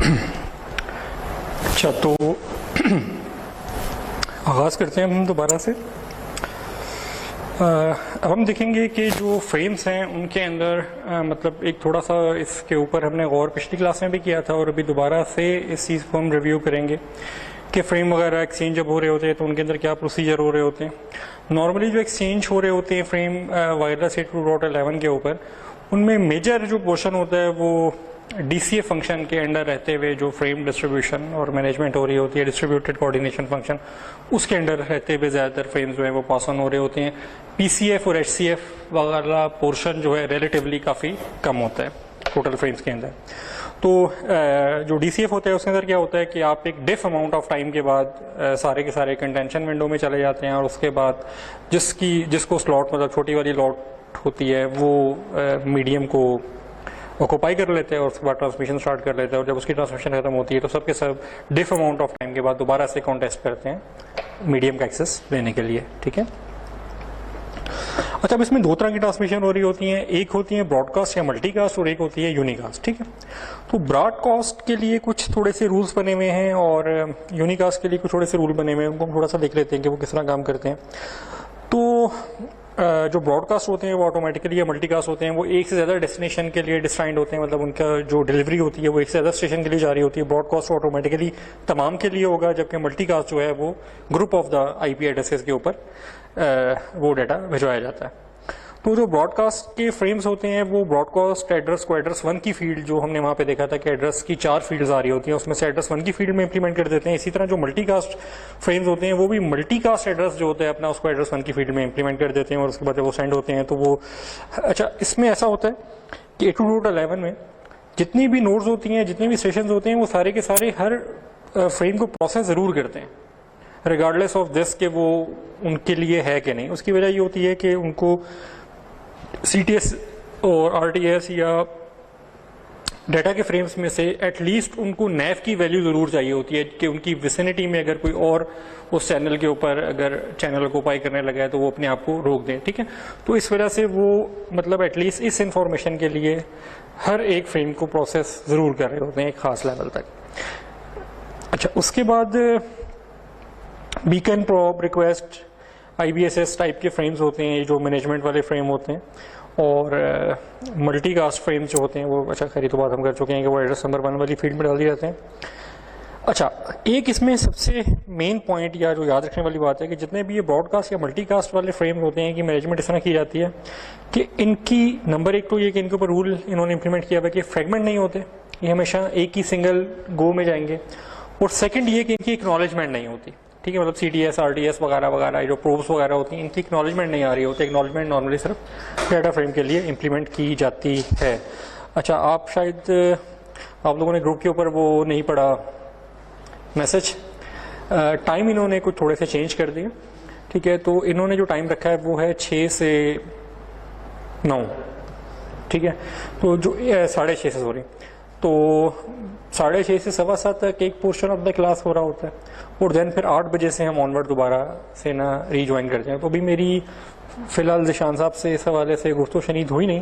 अच्छा, तो आगाज़ करते हैं हम दोबारा से। अब हम देखेंगे कि जो फ्रेम्स हैं उनके अंदर मतलब एक थोड़ा सा इसके ऊपर हमने गौर पिछली क्लास में भी किया था और अभी दोबारा से इस चीज़ को हम रिव्यू करेंगे कि फ्रेम वगैरह एक्सचेंज जब हो रहे होते हैं तो उनके अंदर क्या प्रोसीजर हो रहे होते हैं। नॉर्मली जो एक्सचेंज हो रहे होते हैं फ्रेम वायरलेस 802.11 के ऊपर, उनमें मेजर जो पोर्शन होता है वो DCA फंक्शन के अंडर रहते हुए जो फ्रेम डिस्ट्रीब्यूशन और मैनेजमेंट हो रही होती है, डिस्ट्रीब्यूटेड कोऑर्डिनेशन फंक्शन, उसके अंडर रहते हुए ज़्यादातर फ्रेम्स जो है वो पास ऑन हो रहे होते हैं। PCF और HCF वगैरह पोर्शन जो है रिलेटिवली काफ़ी कम होता है टोटल फ्रेम्स के अंदर। तो जो DCF होता है उसके अंदर क्या होता है कि आप एक डिफ अमाउंट ऑफ टाइम के बाद सारे के सारे कंटेंशन विंडो में चले जाते हैं और उसके बाद जिसको स्लॉट मतलब छोटी वाली लॉट होती है वो मीडियम को ऑक्यूपाई कर लेते हैं और उसके बाद ट्रांसमिशन स्टार्ट कर लेते हैं और जब उसकी ट्रांसमिशन खत्म होती है तो सबके सब डिफ अमाउंट ऑफ टाइम के बाद दोबारा से कॉन्टेस्ट करते हैं मीडियम का एक्सेस लेने के लिए। ठीक है। अच्छा, अब इसमें दो तरह की ट्रांसमिशन हो रही होती हैं, एक होती है ब्रॉडकास्ट या मल्टीकास्ट और एक होती है यूनिकास्ट। ठीक है। तो ब्रॉडकास्ट के लिए कुछ थोड़े से रूल्स बने हुए हैं और यूनिकास्ट के लिए कुछ थोड़े से रूल बने हुए हैं, उनको हम थोड़ा सा देख लेते हैं कि वो किस तरह काम करते हैं। तो जो ब्रॉडकास्ट होते हैं वो ऑटोमेटिकली या मल्टीकास्ट होते हैं, वो एक से ज़्यादा डेस्टिनेशन के लिए डिस्टाइंड होते हैं, मतलब उनका जो डिलीवरी होती है वो एक से ज़्यादा स्टेशन के लिए जा रही होती है। ब्रॉडकास्ट ऑटोमेटिकली तमाम के लिए होगा, जबकि मल्टीकास्ट जो है वो group of the IP addresses के ऊपर वो डाटा भिजवाया जाता है। तो जो ब्रॉडकास्ट के फ्रेम्स होते हैं वो ब्रॉडकास्ट एड्रेस को एड्रेस 1 की फील्ड जो हमने वहाँ पे देखा था कि एड्रेस की 4 फील्ड्स आ रही होती हैं, उसमें से एड्रेस 1 की फील्ड में इंप्लीमेंट कर देते हैं। इसी तरह जो मल्टीकास्ट फ्रेम्स होते हैं वो भी मल्टीकास्ट एड्रेस जो होता है अपना उसको एड्रेस 1 की फील्ड में इंप्लीमेंट कर देते हैं और उसके बाद जब वो सेंड होते हैं तो वो अच्छा, इसमें ऐसा होता है कि 802.11 में जितनी भी नोड्स होती हैं, जितने भी सेशंस होते हैं, वो सारे के सारे हर फ्रेम को प्रोसेस ज़रूर करते हैं रिगार्डलेस ऑफ दिस कि वो उनके लिए है कि नहीं। उसकी वजह ये होती है कि उनको CTS और RTS या डाटा के फ्रेम्स में से एटलीस्ट उनको नैव की वैल्यू ज़रूर चाहिए होती है कि उनकी विसिनिटी में अगर कोई और उस चैनल के ऊपर अगर चैनल को ऑक्यूपाई करने लगा है तो वो अपने आप को रोक दें। ठीक है। तो इस वजह से वो मतलब एटलीस्ट इस इंफॉर्मेशन के लिए हर एक फ्रेम को प्रोसेस ज़रूर कर रहे होते हैं एक ख़ास लेवल तक। अच्छा, उसके बाद beacon, probe, request, IBSS type के फ्रेम्स होते हैं जो मैनेजमेंट वाले फ्रेम होते हैं, और मल्टीकास्ट फ्रेम्स जो होते हैं वो अच्छा खैर तो बात हम कर चुके हैं कि वो एड्रेस नंबर 1 वाली फील्ड में डाल दिए जाते हैं। अच्छा, एक इसमें सबसे मेन पॉइंट या जो याद रखने वाली बात है कि जितने भी ये ब्रॉडकास्ट या मल्टीकास्ट वाले फ्रेम होते हैं कि मैनेजमेंट इस तरह की जाती है कि इनकी नंबर एक तो ये कि इनके ऊपर रूल इन्होंने इंप्लीमेंट किया हुआ कि फ्रेगमेंट नहीं होते, ये हमेशा एक ही सिंगल गो में जाएंगे, और सेकेंड ये कि इनकी एक्नॉलेजमेंट नहीं होती। ठीक है, मतलब CTS, RTS वगैरह वगैरह जो प्रोब्स वगैरह होती हैं इनकी एक्नॉलेजमेंट नहीं आ रही होती। एक्नॉलेजमेंट नॉर्मली सिर्फ डाटा फ्रेम के लिए इंप्लीमेंट की जाती है। अच्छा, आप शायद आप लोगों ने ग्रुप के ऊपर वो नहीं पढ़ा मैसेज, टाइम इन्होंने कुछ थोड़े से चेंज कर दिए। ठीक है, तो इन्होंने जो टाइम रखा है वो है 6 से 9। ठीक है, तो जो 6:30 से सॉरी, तो 6:30 से 7:15 तक एक पोर्शन ऑफ द क्लास हो रहा होता है और देन फिर 8 बजे से हम ऑनवर्ड दोबारा से ना रीज्वाइन करते हैं। तो अभी मेरी फ़िलहाल ज़िशान साहब से इस हवाले से गुफ्तगू शनीद हुई नहीं,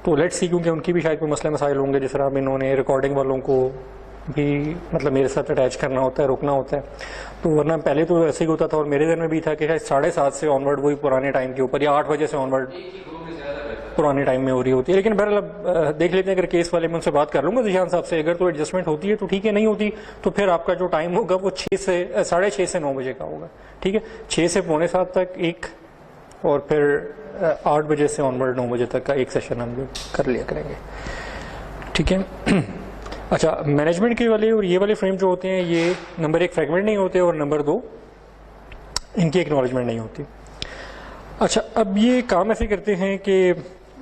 तो लेट्स सी, क्योंकि उनकी भी शायद कोई मसले मसाइल होंगे जिस तरह इन्होंने रिकॉर्डिंग वालों को भी मतलब मेरे साथ अटैच करना होता है, रोकना होता है। तो वरना पहले तो ऐसे ही होता था और मेरे दिन में भी था कि शायद 7:30 से ऑनवर्ड वही पुराने टाइम के ऊपर या 8 बजे से ऑनवर्ड पुराने टाइम में हो रही होती है। लेकिन बहरहाल देख लेते हैं, अगर केस वाले में उनसे बात कर लूँगा ज़िशान साहब से, अगर तो एडजस्टमेंट होती है तो ठीक है, नहीं होती तो फिर आपका जो टाइम होगा वो 6:30 से 9 बजे का होगा। ठीक है, 6 से 6:45 तक एक, और फिर 8 बजे से ऑनवर्ड 9 बजे तक का एक सेशन हम लोग कर लिया करेंगे। ठीक है। अच्छा, मैनेजमेंट के वाले और ये वाले फ्रेम जो होते हैं ये नंबर 1 फ्रेगमेंट नहीं होते और नंबर 2 इनकी एक्नॉलेजमेंट नहीं होती। अच्छा, अब ये काम ऐसे करते हैं कि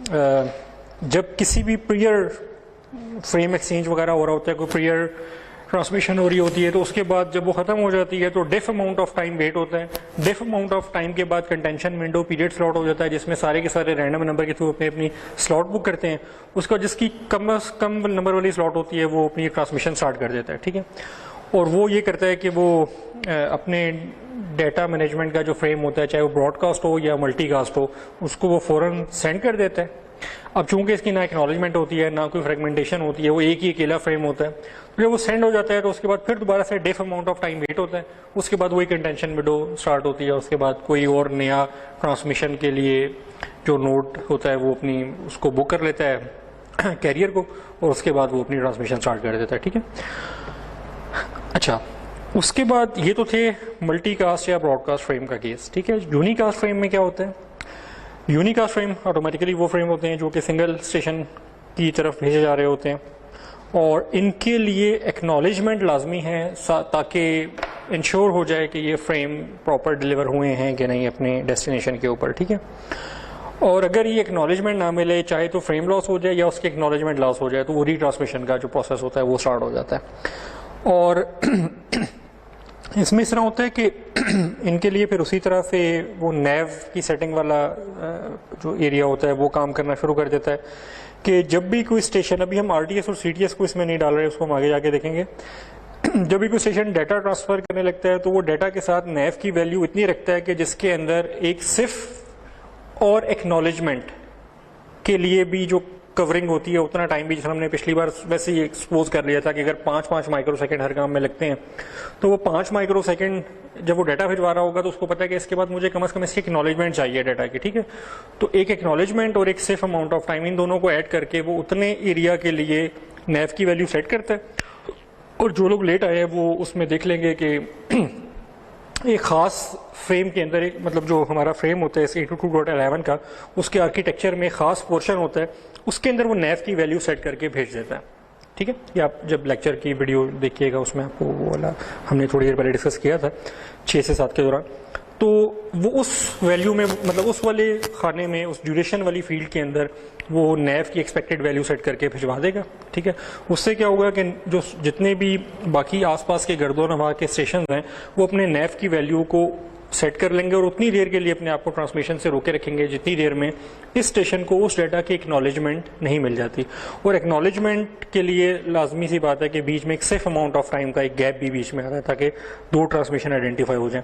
जब किसी भी प्रियर फ्रेम एक्सचेंज वगैरह हो रहा होता है, कोई प्रियर ट्रांसमिशन हो रही होती है, तो उसके बाद जब वो खत्म हो जाती है तो डिफ अमाउंट ऑफ टाइम वेट होता है। डिफ अमाउंट ऑफ टाइम के बाद कंटेंशन विंडो पीरियड स्लॉट हो जाता है जिसमें सारे के सारे रैंडम नंबर के थ्रू अपनी स्लॉट बुक करते हैं। उसका जिसकी कम से कम नंबर वाली स्लॉट होती है वो अपनी ट्रांसमिशन स्टार्ट कर देता है। ठीक है, और वो ये करता है कि वो अपने डाटा मैनेजमेंट का जो फ्रेम होता है, चाहे वो ब्रॉडकास्ट हो या मल्टीकास्ट हो, उसको वो फ़ौरन सेंड कर देता है। अब चूंकि इसकी ना एक्नॉलेजमेंट होती है ना कोई फ्रेगमेंटेशन होती है, वो एक ही अकेला फ्रेम होता है, तो जब वो सेंड हो जाता है तो उसके बाद फिर दोबारा से डेफ अमाउंट ऑफ टाइम वेट होता है, उसके बाद वही कंटेंशन विंडो स्टार्ट होती है, उसके बाद कोई और नया ट्रांसमिशन के लिए जो नोड होता है वो अपनी उसको बुक कर लेता है कैरियर को, और उसके बाद वो अपनी ट्रांसमिशन स्टार्ट कर देता है। ठीक है, अच्छा उसके बाद ये तो थे मल्टीकास्ट या ब्रॉडकास्ट फ्रेम का केस। ठीक है, यूनिकास्ट फ्रेम में क्या होता है? यूनिकास्ट फ्रेम ऑटोमेटिकली वो फ्रेम होते हैं जो कि सिंगल स्टेशन की तरफ भेजे जा रहे होते हैं, और इनके लिए एक्नॉलेजमेंट लाजमी है ताकि इंश्योर हो जाए कि ये फ्रेम प्रॉपर डिलीवर हुए हैं कि नहीं अपने डेस्टिनेशन के ऊपर। ठीक है, और अगर ये एक्नॉलेजमेंट ना मिले, चाहे तो फ्रेम लॉस हो जाए या उसके एक्नॉलेजमेंट लॉस हो जाए, तो वो रीट्रांसमिशन का जो प्रोसेस होता है वो स्टार्ट हो जाता है। और इसमें इस तरह होता है कि इनके लिए फिर उसी तरह से वो नेव की सेटिंग वाला जो एरिया होता है वो काम करना शुरू कर देता है कि जब भी कोई स्टेशन, अभी हम आरटीएस और सीटीएस को इसमें नहीं डाल रहे, उसको हम आगे जाके देखेंगे, जब भी कोई स्टेशन डाटा ट्रांसफर करने लगता है तो वो डाटा के साथ नेव की वैल्यू इतनी रखता है कि जिसके अंदर एक सिर्फ और एक्नॉलेजमेंट के लिए भी जो कवरिंग होती है उतना टाइम भी, जैसे हमने पिछली बार वैसे ही एक्सपोज कर लिया था कि अगर 5-5 माइक्रोसेकंड हर काम में लगते हैं तो वो 5 माइक्रोसेकंड जब वो डाटा भिजवा रहा होगा तो उसको पता है कि इसके बाद मुझे कम से कम इसकी एक्नॉलेजमेंट चाहिए डाटा की। ठीक है, तो एक एक्नॉलेजमेंट और एक सेफ अमाउंट ऑफ टाइम, इन दोनों को ऐड करके वो उतने एरिया के लिए नेव की वैल्यू सेट करता है, और जो लोग लेट आए हैं वो उसमें देख लेंगे कि एक खास फ्रेम के अंदर, एक मतलब जो हमारा फ्रेम होता है 802.11 का, उसके आर्किटेक्चर में खास पोर्शन होता है, उसके अंदर वो नेव की वैल्यू सेट करके भेज देता है। ठीक है, ये आप जब लेक्चर की वीडियो देखिएगा उसमें आपको वो वाला हमने थोड़ी देर पहले डिस्कस किया था 6 से 7 के दौरान, तो वो उस वैल्यू में, मतलब उस वाले खाने में, उस ड्यूरेशन वाली फील्ड के अंदर वो नेव की एक्सपेक्टेड वैल्यू सेट करके भिजवा देगा। ठीक है, उससे क्या होगा कि जो जितने भी बाकी आसपास के गर्दो नवा के स्टेशन हैं वो अपने नेव की वैल्यू को सेट कर लेंगे और उतनी देर के लिए अपने आप को ट्रांसमिशन से रोके रखेंगे जितनी देर में इस स्टेशन को उस डाटा की एक्नॉलेजमेंट नहीं मिल जाती। और एक्नॉलेजमेंट के लिए लाजमी सी बात है कि बीच में एक सेफ अमाउंट ऑफ टाइम का एक गैप भी बीच में आता है ताकि 2 ट्रांसमिशन आइडेंटिफाई हो जाए।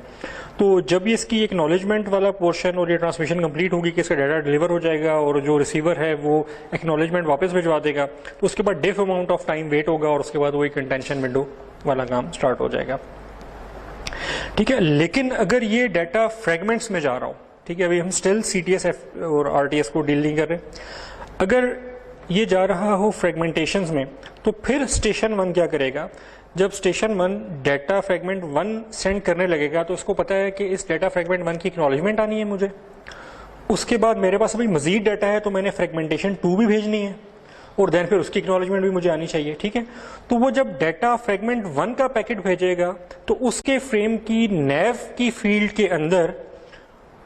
तो जब ये इसकी एक्नॉलेजमेंट वाला पोर्शन और ये ट्रांसमिशन कंप्लीट होगी कि इसका डाटा डिलीवर हो जाएगा और जो रिसीवर है वो एक्नॉलेजमेंट वापस भिजवा देगा, तो उसके बाद डेफ अमाउंट ऑफ टाइम वेट होगा और उसके बाद वही कंटेंशन विंडो वाला काम स्टार्ट हो जाएगा। ठीक है, लेकिन अगर ये डाटा फ्रेगमेंट्स में जा रहा हो, ठीक है, अभी हम स्टिल सीटीएस और आरटीएस को डील नहीं कर रहे, अगर ये जा रहा हो फ्रेगमेंटेशंस में, तो फिर स्टेशन 1 क्या करेगा? जब स्टेशन 1 डाटा फ्रेगमेंट 1 सेंड करने लगेगा तो उसको पता है कि इस डाटा फ्रेगमेंट 1 की एक्नॉलेजमेंट आनी है मुझे, उसके बाद मेरे पास अभी मजीद डाटा है तो मैंने फ्रेगमेंटेशन 2 भी भेजनी है, और देन फिर उसकी एक्नॉलेजमेंट भी मुझे आनी चाहिए। ठीक है, तो वो जब डाटा फ्रेगमेंट 1 का पैकेट भेजेगा तो उसके फ्रेम की नेव की फील्ड के अंदर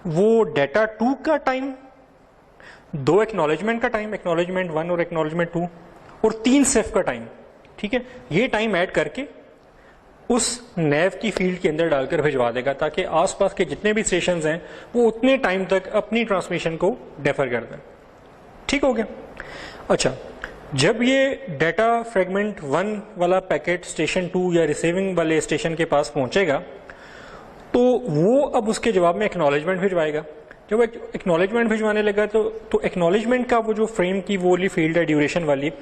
वो डाटा 2 का टाइम, 2 एक्नॉलेजमेंट का टाइम, एक्नॉलेजमेंट 1 और एक्नॉलेजमेंट 2, और 3 सेफ का टाइम, ठीक है, ये टाइम ऐड करके उस नेव की फील्ड के अंदर डालकर भिजवा देगा ताकि आसपास के जितने भी स्टेशन हैं वो उतने टाइम तक अपनी ट्रांसमिशन को डेफर कर दें। ठीक हो गया? अच्छा, जब ये डाटा फ्रेगमेंट 1 वाला पैकेट स्टेशन 2 या रिसीविंग वाले स्टेशन के पास पहुंचेगा तो वो अब उसके जवाब में एक्नॉलेजमेंट भिजवाएगा। जब एक्नॉलेजमेंट भिजवाने लगा तो एक्नॉलेजमेंट का वो जो फ्रेम की वो वाली फील्ड है ड्यूरेशन वाली,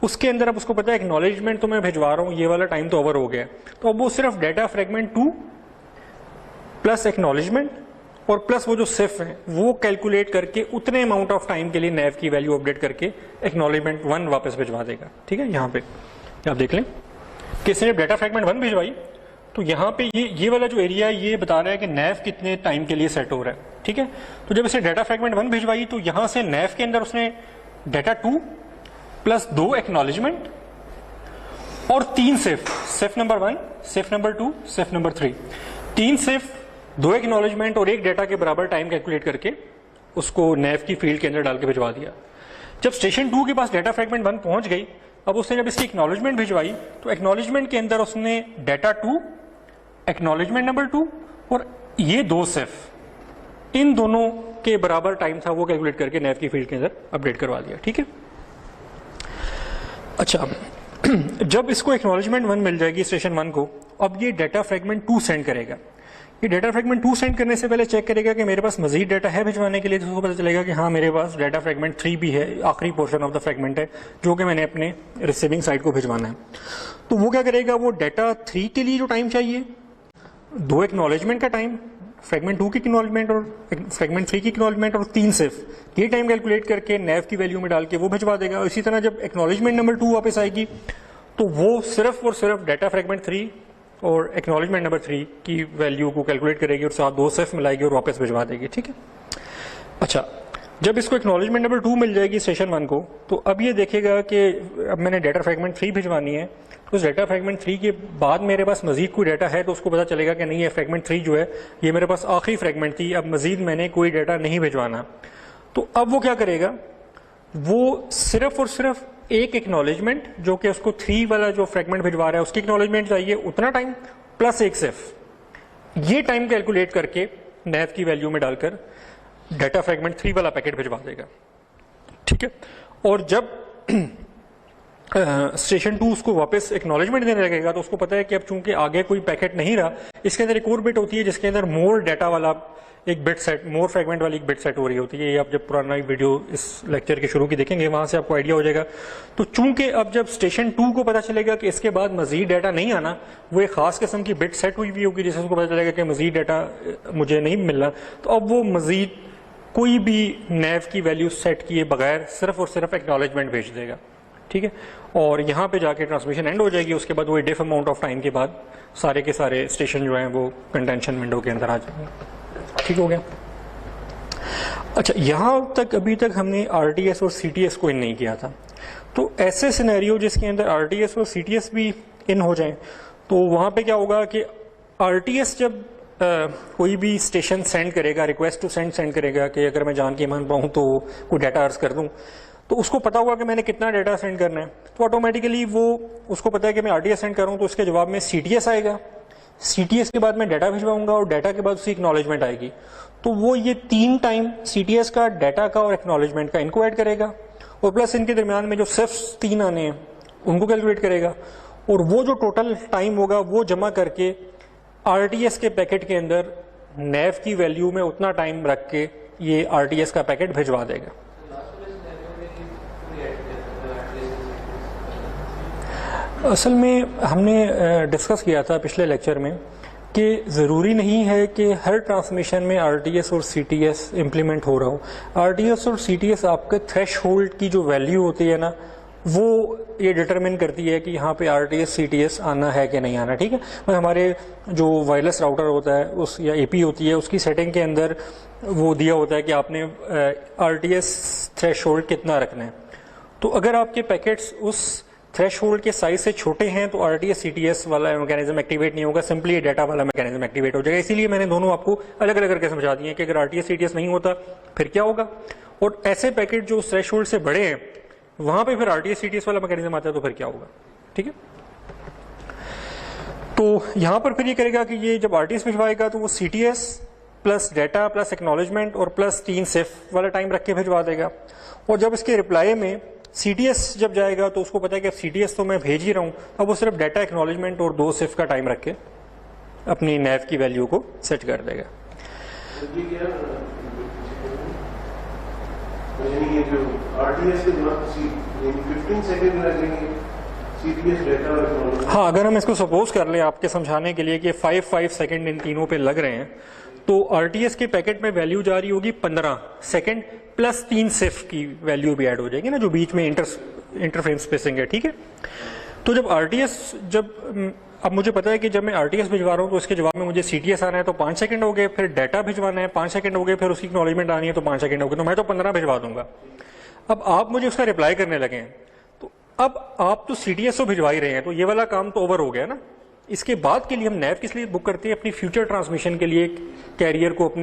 उसके अंदर अब उसको पता है एक्नॉलेजमेंट तो मैं भिजवा रहा हूँ, ये वाला टाइम तो ओवर हो गया, तो अब वो सिर्फ डाटा फ्रेगमेंट 2 प्लस एक्नॉलेजमेंट और प्लस वो जो सिफ है वो कैलकुलेट करके उतने अमाउंट ऑफ टाइम के लिए नेव की वैल्यू अपडेट करके एक्नॉलेजमेंट 1 वापस भिजवा देगा। ठीक है, यहाँ पे आप देख लें कि इसने डाटा फ्रेगमेंट 1 भिजवाई तो यहाँ पे ये वाला जो एरिया है ये बता रहा है कि नेव कितने टाइम के लिए सेट हो रहा है। ठीक है, तो जब इसने डाटा फ्रेगमेंट 1 भिजवाई तो यहाँ से नेव के अंदर उसने डाटा 2 प्लस 2 एक्नॉलेजमेंट और 3 safe number 1, safe number 2, safe number 3, 3 safe, 2 acknowledgement और 1 डाटा के बराबर टाइम कैलकुलेट करके उसको नेव की फील्ड के अंदर डाल के भिजवा दिया। जब स्टेशन 2 के पास डाटा फ्रेगमेंट 1 पहुंच गई, अब उसने जब इसकी एक्नॉलेजमेंट भिजवाई तो एक्नॉलेजमेंट के अंदर उसने डाटा 2, एक्नॉलेजमेंट नंबर 2 और ये 2 सेफ, इन दोनों के बराबर टाइम था वो कैलकुलेट करके नेव की फील्ड के अंदर अपडेट करवा दिया। ठीक है, अच्छा, जब इसको एक्नॉलेजमेंट 1 मिल जाएगी स्टेशन 1 को, अब ये डाटा फ्रेगमेंट 2 सेंड करेगा ये डाटा फ्रेगमेंट 2 सेंड करने से पहले चेक करेगा कि मेरे पास मजीद डाटा है भिजवाने के लिए, तो उसको पता चलेगा कि हाँ मेरे पास डाटा फ्रेगमेंट 3 भी है, आखिरी पोर्शन ऑफ द फ्रेगमेंट है जो कि मैंने अपने रिसीविंग साइड को भिजवाना है। तो वो क्या करेगा, वो डाटा 3 के लिए जो टाइम चाहिए, 2 एक्नॉलेजमेंट का टाइम, फ्रेगमेंट 2 की एक्नॉलेजमेंट और फ्रेगमेंट 3 की एक्नॉलेजमेंट और 3 सिर्फ, ये टाइम कैलकुलेट करके नैव की वैल्यू में डाल के वो भिजवा देगा। इसी तरह जब एक्नॉलेजमेंट नंबर 2 वापस आएगी तो वो सिर्फ और सिर्फ डाटा फ्रेगमेंट 3 और एक्नॉलेजमेंट नंबर 3 की वैल्यू को कैलकुलेट करेगी और साथ 2 सिर्फ मिलाएगी और वापस भिजवा देगी। ठीक है, अच्छा जब इसको एक्नॉलेजमेंट नंबर 2 मिल जाएगी स्टेशन 1 को, तो अब ये देखेगा कि अब मैंने डाटा फ्रेगमेंट 3 भिजवानी है, तो उस डाटा फ्रेगमेंट 3 के बाद मेरे पास मजीद कोई डाटा है तो उसको पता चलेगा कि नहीं, ये फ्रेगमेंट 3 जो है ये मेरे पास आखिरी फ्रेगमेंट थी, अब मजीद मैंने कोई डाटा नहीं भिजवाना। तो अब वो क्या करेगा, वो सिर्फ और सिर्फ एक एक्नॉलेजमेंट जो कि उसको 3 वाला जो फ्रेगमेंट भिजवा रहा है उसकी एक्नॉलेजमेंट चाहिए, उतना टाइम प्लस एक सिर्फ, ये टाइम कैलकुलेट करके नैव की वैल्यू में डालकर डाटा फ्रेगमेंट 3 वाला पैकेट भिजवा देगा। ठीक है, और जब स्टेशन 2 उसको वापस एक्नॉलेजमेंट देने लगेगा तो उसको पता है कि अब चूंकि आगे कोई पैकेट नहीं रहा, इसके अंदर एक और बिट होती है जिसके अंदर मोर डाटा वाला एक बिट सेट, मोर फ्रेगमेंट वाली एक बिट सेट हो रही होती है। ये आप जब पुराना वीडियो इस लेक्चर के शुरू की देखेंगे वहां से आपको आइडिया हो जाएगा। तो चूंकि अब जब स्टेशन 2 को पता चलेगा कि इसके बाद मजीद डाटा नहीं आना, वो एक खास किस्म की बिट सेट हुई भी होगी जिससे उसको पता चलेगा कि मजीद डाटा मुझे नहीं मिलना, तो अब वो मजीद कोई भी नैव की वैल्यू सेट किए बगैर सिर्फ और सिर्फ एक्नॉलेजमेंट भेज देगा। ठीक है, और यहाँ पे जाके ट्रांसमिशन एंड हो जाएगी। उसके बाद वो डिफ अमाउंट ऑफ टाइम के बाद सारे के सारे स्टेशन जो हैं वो कंटेंशन विंडो के अंदर आ जाएंगे। ठीक हो गया। अच्छा, यहाँ तक अभी तक हमने आरटीएस और सीटीएस को इन नहीं किया था। तो ऐसे सिनेरियो जिसके अंदर आरटीएस और सीटीएस भी इन हो जाएं, तो वहाँ पे क्या होगा कि आरटीएस जब कोई भी स्टेशन सेंड करेगा, रिक्वेस्ट टू सेंड करेगा कि अगर मैं जान के मान पाऊँ तो कोई डाटा अर्ज कर दूँ, तो उसको पता होगा कि मैंने कितना डाटा सेंड करना है, तो ऑटोमेटिकली वो उसको पता है कि मैं आरटीएस सेंड कर रहा हूँ तो उसके जवाब में सीटीएस आएगा, सीटीएस के बाद मैं डाटा भिजवाऊंगा और डाटा के बाद उसकी एक्नॉलेजमेंट आएगी। तो वो ये 3 टाइम सीटीएस का, डाटा का और एक्नॉलेजमेंट का इनको ऐड करेगा और प्लस इनके दरमियान में जो सिर्फ 3 आने हैं उनको कैलकुलेट करेगा, और वो जो टोटल टाइम होगा वो जमा करके आरटीएस के पैकेट के अंदर नैव की वैल्यू में उतना टाइम रख के ये आरटीएस का पैकेट भिजवा देगा। असल में हमने डिस्कस किया था पिछले लेक्चर में कि ज़रूरी नहीं है कि हर ट्रांसमिशन में आरटीएस और सीटीएस इम्प्लीमेंट हो रहा हो। आरटीएस और सीटीएस आपके थ्रेशहोल्ड की जो वैल्यू होती है ना, वो ये डिटरमिन करती है कि यहाँ पे आरटीएस सीटीएस आना है कि नहीं आना। ठीक है, मतलब हमारे जो वायरलेस राउटर होता है उस या एपी होती है उसकी सेटिंग के अंदर वो दिया होता है कि आपने आरटीएस थ्रेशहोल्ड कितना रखना है। तो अगर आपके पैकेट्स उस थ्रेशहोल्ड के साइज से छोटे हैं तो आरटीएस सीटीएस वाला मैकेनिज्म एक्टिवेट नहीं होगा, सिंपली ये डाटा वाला मैकेनिज्म एक्टिवेट हो जाएगा। इसीलिए मैंने दोनों आपको अलग अलग करके समझा दिए कि अगर आरटीएस सीटीएस नहीं होता फिर क्या होगा, और ऐसे पैकेट जो थ्रेशहोल्ड से बड़े हैं वहां पे फिर आरटीएस सीटीएस वाला मैकेनिज्म आता है तो फिर क्या होगा। ठीक है, तो यहां पर फिर ये करेगा कि ये जब आरटीएस भिजवाएगा तो वो CTS plus data plus acknowledgement और प्लस 3 सिफ वाला टाइम रख के भिजवा देगा। और जब इसके रिप्लाई में सीटीएस जब जाएगा तो उसको पता है कि सीटीएस तो मैं भेज ही रहा हूं, अब वो सिर्फ डाटा एक्नॉलेजमेंट और 2 सिफ का टाइम रख के अपनी नैव की वैल्यू को सेट कर देगा। हाँ, अगर हम इसको सपोज कर लें आपके समझाने के लिए कि 5 सेकंड इन तीनों पे लग रहे हैं, तो आरटीएस के पैकेट में वैल्यू जा रही होगी 15 सेकंड प्लस 3 सिफ की वैल्यू भी ऐड हो जाएगी ना, जो बीच में इंटरफ्रेम स्पेसिंग है। ठीक है, तो जब आरटीएस अब मुझे पता है कि जब मैं आरटीएस भिजवा रहा हूं तो इसके जवाब में मुझे सीटीएस आना है तो 5 सेकंड हो गए, फिर डाटा भिजवाना है 5 सेकंड हो गए, फिर उसकी एक्नॉलेजमेंट आनी है तो 5 सेकंड हो गए, तो मैं तो 15 भिजवा दूंगा। अब आप मुझे उसका रिप्लाई करने लगे हैं, तो अब आप तो सीटीएस तो भिजवा ही रहे हैं, तो ये वाला काम तो ओवर हो गया ना। इसके बाद के लिए हम नैव किस लिए बुक करते हैं, अपनी फ्यूचर ट्रांसमिशन के लिए कैरियर को अपने